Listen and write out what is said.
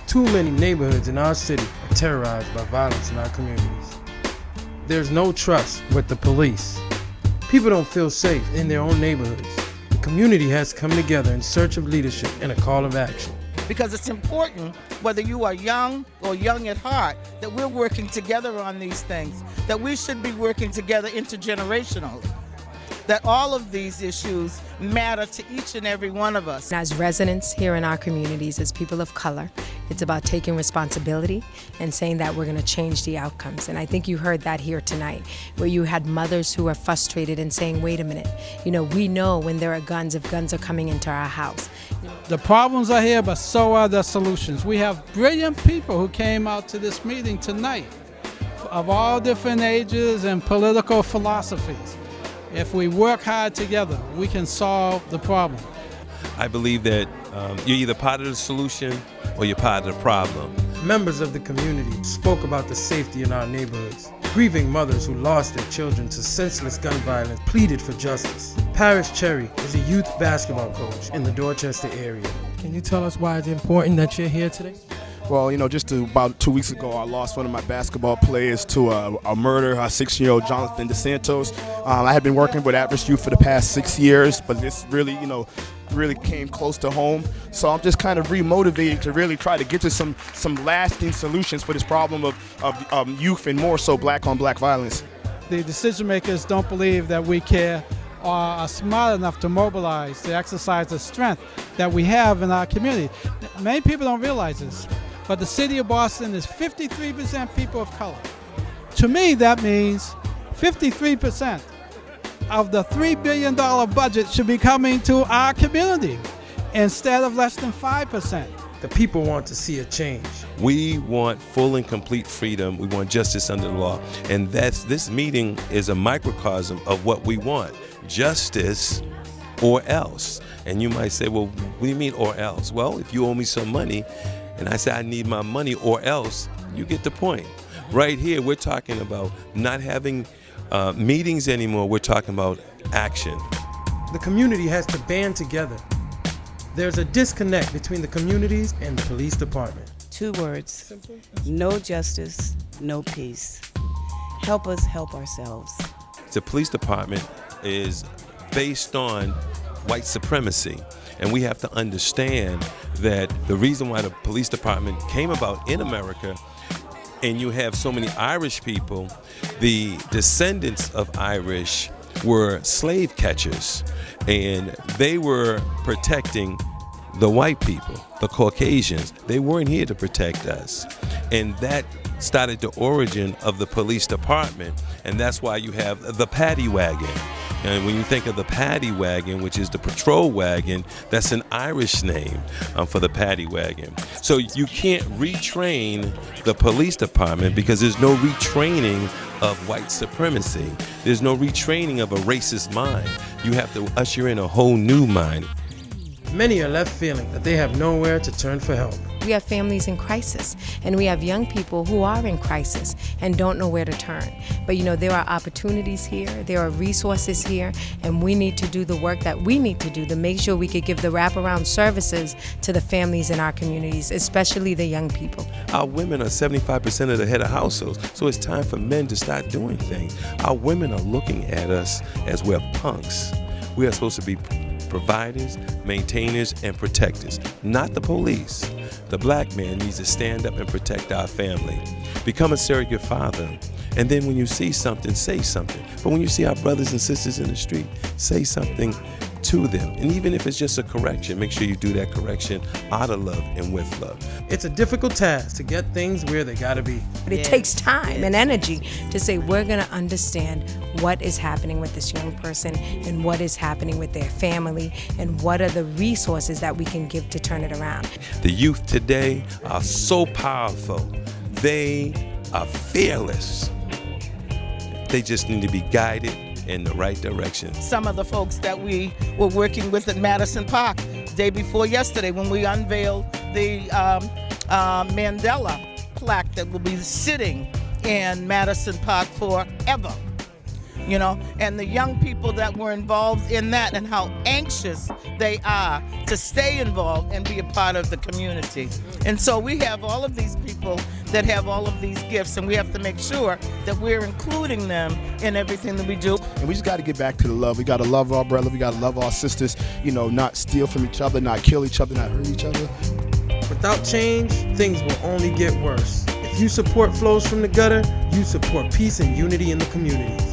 Too many neighborhoods in our city are terrorized by violence in our communities. There's no trust with the police. People don't feel safe in their own neighborhoods. The community has come together in search of leadership and a call of action. Because it's important, whether you are young or young at heart, that we're working together on these things, that we should be working together intergenerationally, that all of these issues matter to each and every one of us. As residents here in our communities, as people of color, it's about taking responsibility and saying that we're going to change the outcomes. And I think you heard that here tonight, where you had mothers who are frustrated and saying, wait a minute, we know when there are guns, if guns are coming into our house. The problems are here, but so are the solutions. We have brilliant people who came out to this meeting tonight of all different ages and political philosophies. If we work hard together, we can solve the problem. I believe that you're either part of the solution or you're part of the problem. Members of the community spoke about the safety in our neighborhoods. Grieving mothers who lost their children to senseless gun violence pleaded for justice. Paris Cherry is a youth basketball coach in the Dorchester area. Can you tell us why it's important that you're here today? Well, about 2 weeks ago, I lost one of my basketball players to a murder, 16-year-old Jonathan DeSantos. I had been working with at-risk youth for the past 6 years, but this really came close to home. So I'm just kind of remotivated to really try to get to some lasting solutions for this problem of youth and more so black-on-black violence. The decision makers don't believe that we care or are smart enough to mobilize, to exercise the strength that we have in our community. Many people don't realize this, but the city of Boston is 53% people of color. To me, that means 53% of the $3 billion budget should be coming to our community instead of less than 5%. The people want to see a change. We want full and complete freedom. We want justice under the law. And this meeting is a microcosm of what we want. Justice or else. And you might say, well, what do you mean or else? Well, if you owe me some money and I say I need my money or else, you get the point. Right here, we're talking about not having meetings anymore. We're talking about action. The community has to band together. There's a disconnect between the communities and the police department. 2 words. Simple. No justice, no peace. Help us help ourselves. The police department is based on white supremacy. And we have to understand that the reason why the police department came about in America, and you have so many Irish people, the descendants of Irish were slave catchers, and they were protecting the white people, the Caucasians. They weren't here to protect us. And that started the origin of the police department, and that's why you have the paddy wagon. And when you think of the paddy wagon, which is the patrol wagon, that's an Irish name for the paddy wagon. So you can't retrain the police department because there's no retraining of white supremacy. There's no retraining of a racist mind. You have to usher in a whole new mind. Many are left feeling that they have nowhere to turn for help. We have families in crisis, and we have young people who are in crisis and don't know where to turn. But there are opportunities here, there are resources here, and we need to do the work that we need to do to make sure we could give the wraparound services to the families in our communities, especially the young people. Our women are 75% of the head of households, so it's time for men to start doing things. Our women are looking at us as we're punks. We are supposed to be providers, maintainers, and protectors, not the police. The black man needs to stand up and protect our family. Become a surrogate father. And then when you see something, say something. But when you see our brothers and sisters in the street, say something to them. And even if it's just a correction, make sure you do that correction out of love and with love. It's a difficult task to get things where they gotta be. But it takes time and energy to say we're gonna understand what is happening with this young person and what is happening with their family and what are the resources that we can give to turn it around. The youth today are so powerful. They are fearless. They just need to be guided in the right direction. Some of the folks that we were working with at Madison Park day before yesterday when we unveiled the Mandela plaque that will be sitting in Madison Park forever. and the young people that were involved in that and how anxious they are to stay involved and be a part of the community. And so we have all of these people that have all of these gifts, and we have to make sure that we're including them in everything that we do. And we just got to get back to the love. We got to love our brother. We got to love our sisters, not steal from each other, not kill each other, not hurt each other. Without change, things will only get worse. If you support Flows from the Gutter, you support peace and unity in the communities.